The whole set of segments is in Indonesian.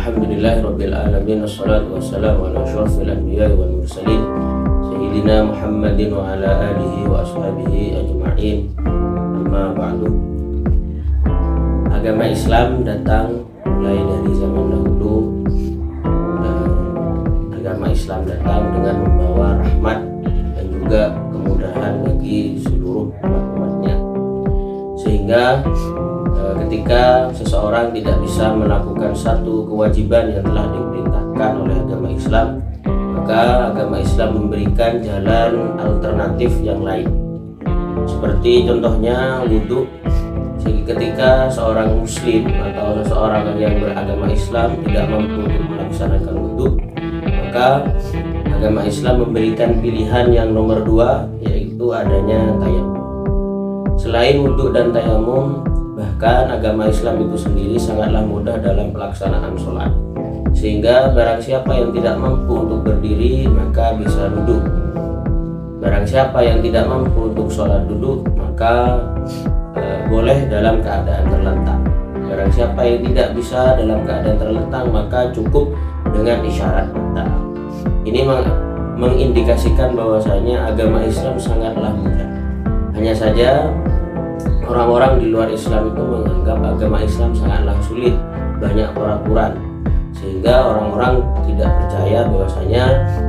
Alhamdulillahirabbil alamin, wassalatu wassalamu ala asyrofil anbiya'i wal mursalin sayyidina Muhammadin wa ala alihi wa ashabihi ajma'in. Amma ba'du. Agama Islam datang mulai dari zaman dahulu. Agama Islam datang dengan membawa rahmat dan juga kemudahan bagi seluruh umat-umatnya, sehingga ketika seseorang tidak bisa melakukan satu kewajiban yang telah diperintahkan oleh agama Islam, maka agama Islam memberikan jalan alternatif yang lain. Seperti contohnya wudhu. Ketika seorang muslim atau seseorang yang beragama Islam tidak mampu untuk melaksanakan wudhu, maka agama Islam memberikan pilihan yang nomor dua, yaitu adanya tayamum. Selain wudhu dan tayamum, bahkan agama Islam itu sendiri sangatlah mudah dalam pelaksanaan sholat, sehingga barang siapa yang tidak mampu untuk berdiri maka bisa duduk. Barang siapa yang tidak mampu untuk sholat duduk maka boleh dalam keadaan terlentang. Barang siapa yang tidak bisa dalam keadaan terlentang maka cukup dengan isyarat mata. Ini mengindikasikan bahwasanya agama Islam sangatlah mudah. Hanya saja orang-orang di luar Islam itu menganggap agama Islam sangatlah sulit, banyak peraturan, sehingga orang-orang tidak percaya bahwasanya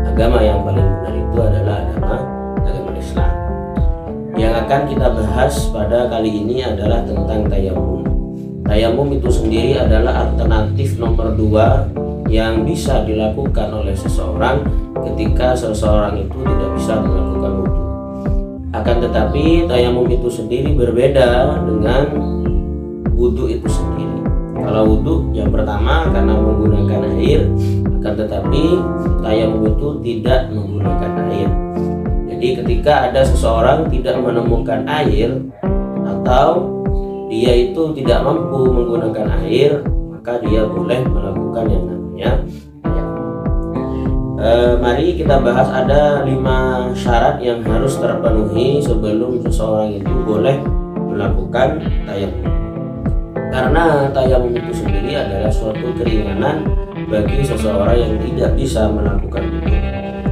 agama yang paling benar itu adalah agama Islam. Yang akan kita bahas pada kali ini adalah tentang tayamum. Tayamum itu sendiri adalah alternatif nomor dua yang bisa dilakukan oleh seseorang ketika seseorang itu tidak bisa melakukan wudhu. Akan tetapi tayamum itu sendiri berbeda dengan wudhu itu sendiri. Kalau wudhu yang pertama karena menggunakan air, akan tetapi tayamum itu tidak menggunakan air. Jadi ketika ada seseorang tidak menemukan air atau dia itu tidak mampu menggunakan air, maka dia boleh melakukan yang namanya tayamum. Mari kita bahas ada 5 syarat yang harus terpenuhi sebelum seseorang itu boleh melakukan tayamum. Karena tayamum itu sendiri adalah suatu keringanan bagi seseorang yang tidak bisa melakukan itu.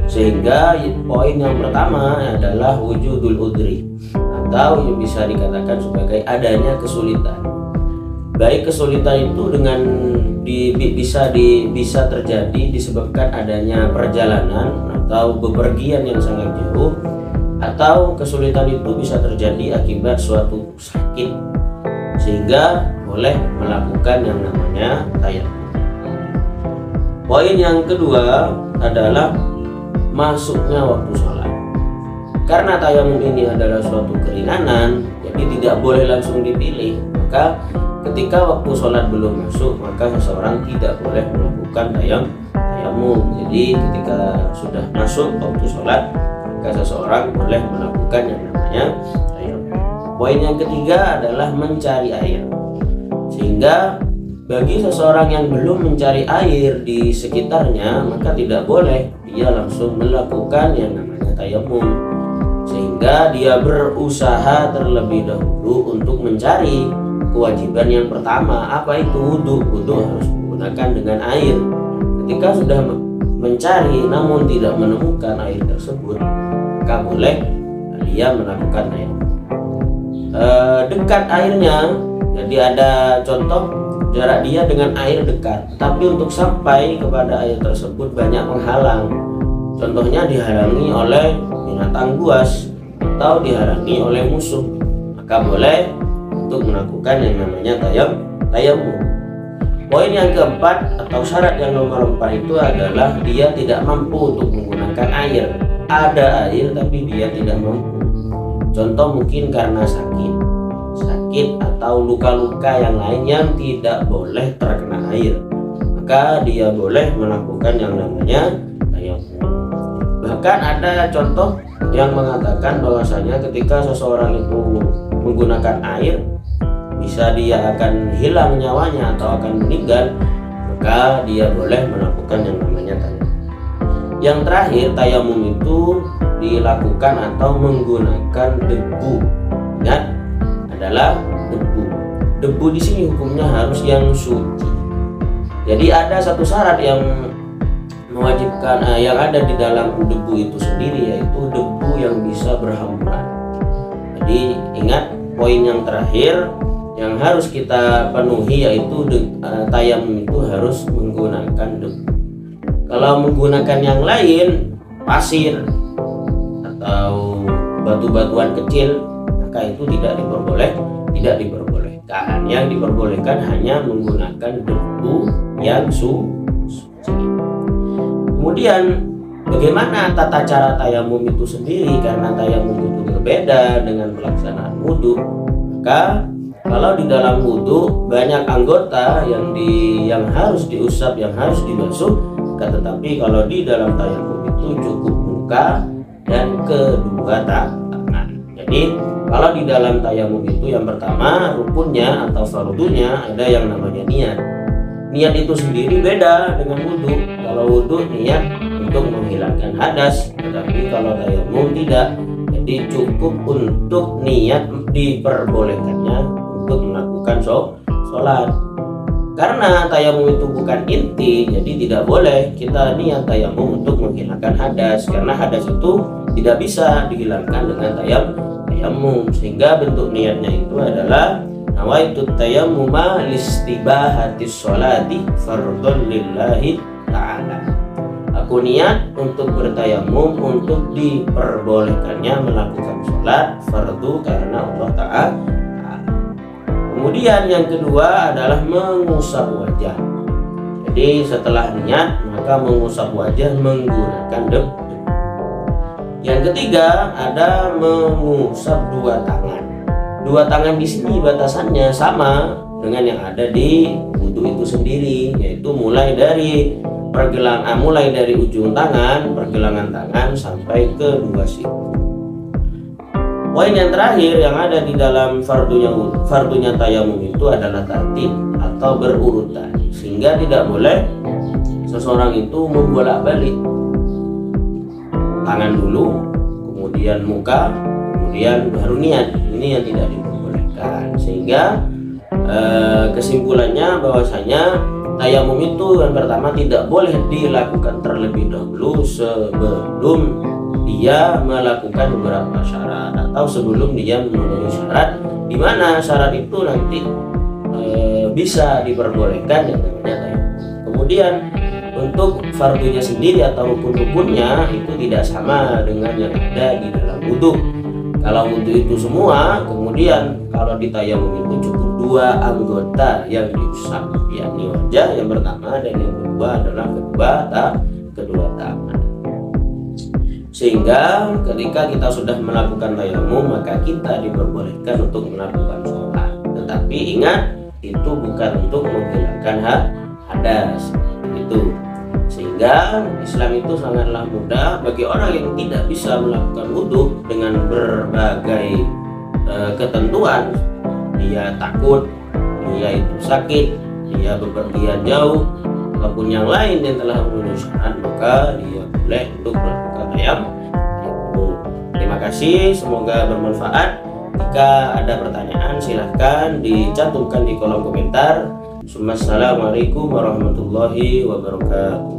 Sehingga poin yang pertama adalah wujudul udri, atau yang bisa dikatakan sebagai adanya kesulitan. Baik kesulitan itu bisa terjadi disebabkan adanya perjalanan atau bepergian yang sangat jauh, atau kesulitan itu bisa terjadi akibat suatu sakit, sehingga boleh melakukan yang namanya tayamum. Poin yang kedua adalah masuknya waktu sholat. Karena tayamum ini adalah suatu keringanan, jadi tidak boleh langsung dipilih. Maka ketika waktu sholat belum masuk, maka seseorang tidak boleh melakukan tayamum. Jadi ketika sudah masuk waktu sholat, maka seseorang boleh melakukan yang namanya tayamum. Poin yang ketiga adalah mencari air. Sehingga bagi seseorang yang belum mencari air di sekitarnya, maka tidak boleh dia langsung melakukan yang namanya tayamum, sehingga dia berusaha terlebih dahulu untuk mencari kewajiban yang pertama, apa itu wudhu. Wudhu harus menggunakan dengan air. Ketika sudah mencari namun tidak menemukan air tersebut, maka boleh dia melakukan tayamum. Dekat airnya, jadi ada contoh jarak dia dengan air dekat, tapi untuk sampai kepada air tersebut banyak penghalang. Contohnya dihalangi oleh binatang buas atau dihalangi oleh musuh, maka boleh untuk melakukan yang namanya tayamum. Poin yang keempat atau syarat yang nomor 4 itu adalah dia tidak mampu untuk menggunakan air. Ada air tapi dia tidak mampu. Contoh mungkin karena sakit atau luka-luka yang lain yang tidak boleh terkena air, maka dia boleh melakukan yang namanya tayamum. Bahkan ada contoh yang mengatakan bahwasanya ketika seseorang itu menggunakan air, bisa dia akan hilang nyawanya atau akan meninggal, maka dia boleh melakukan yang namanya tayamum. Yang terakhir, tayamum itu dilakukan atau menggunakan debu. Ingat, adalah debu. Debu di sini hukumnya harus yang suci. Jadi ada satu syarat yang mewajibkan yang ada di dalam debu itu sendiri, yaitu debu yang bisa berhamburan. Jadi ingat poin yang terakhir yang harus kita penuhi, yaitu tayamum itu harus menggunakan debu. Kalau menggunakan yang lain, pasir atau batu-batuan kecil, maka itu tidak diperbolehkan. Yang diperbolehkan hanya menggunakan debu yang suci. Kemudian bagaimana tata cara tayamum itu sendiri? Karena tayamum itu berbeda dengan pelaksanaan wudhu. Maka kalau di dalam wudhu banyak anggota yang harus diusap, yang harus dibasuh, tetapi kalau di dalam tayamum itu cukup muka dan kedua tangan. Jadi kalau di dalam tayamum itu yang pertama rukunnya atau fardunya ada yang namanya niat. Niat itu sendiri beda dengan wudhu. Kalau wudhu niat untuk menghilangkan hadas, tetapi kalau tayamum tidak. Jadi cukup untuk niat diperbolehkannya untuk melakukan sholat. Karena tayamum itu bukan inti, jadi tidak boleh kita niat tayamum untuk menghilangkan hadas, karena hadas itu tidak bisa dihilangkan dengan tayamum. Sehingga bentuk niatnya itu adalah nawaitu tayammuma listibahatis sholati fardhon lillahi ta'ala. Aku niat untuk bertayamum untuk diperbolehkannya melakukan sholat fardu karena Allah Ta'ala. Kemudian yang kedua adalah mengusap wajah. Jadi setelah niat maka mengusap wajah menggunakan debu. Yang ketiga ada mengusap dua tangan. Dua tangan di sini batasannya sama dengan yang ada di wudhu itu sendiri, yaitu mulai dari ujung tangan, pergelangan tangan sampai ke dua siku. Poin yang terakhir yang ada di dalam fardunya tayamum itu adalah tartib atau berurutan, sehingga tidak boleh seseorang itu membolak-balik tangan dulu, kemudian muka, kemudian baru niat. Ini yang tidak diperbolehkan. Sehingga kesimpulannya bahwasanya tayamum itu yang pertama tidak boleh dilakukan terlebih dahulu sebelum dia melakukan beberapa syarat atau sebelum dia memenuhi syarat, di mana syarat itu nanti bisa diperbolehkan yang namanya tayamum. Kemudian untuk fardunya sendiri atau rukun-rukunnya itu tidak sama dengan yang ada di dalam wudhu. Kalau wudhu itu semua, kemudian kalau di tayamum itu cukup dua anggota yang diusap, yakni wajah yang pertama dan yang kedua adalah kedua tangan. Sehingga ketika kita sudah melakukan tayamum maka kita diperbolehkan untuk melakukan sholat. Tetapi ingat, itu bukan untuk menghilangkan hadas. Itu sehingga Islam itu sangatlah mudah bagi orang yang tidak bisa melakukan wudhu dengan berbagai ketentuan. Dia takut, dia itu sakit, dia bepergian jauh, ataupun yang lain yang telah memenuhi syarat, maka dia boleh untuk melakukan tayamum. Terima kasih, semoga bermanfaat. Jika ada pertanyaan silahkan dicantumkan di kolom komentar. Assalamualaikum warahmatullahi wabarakatuh.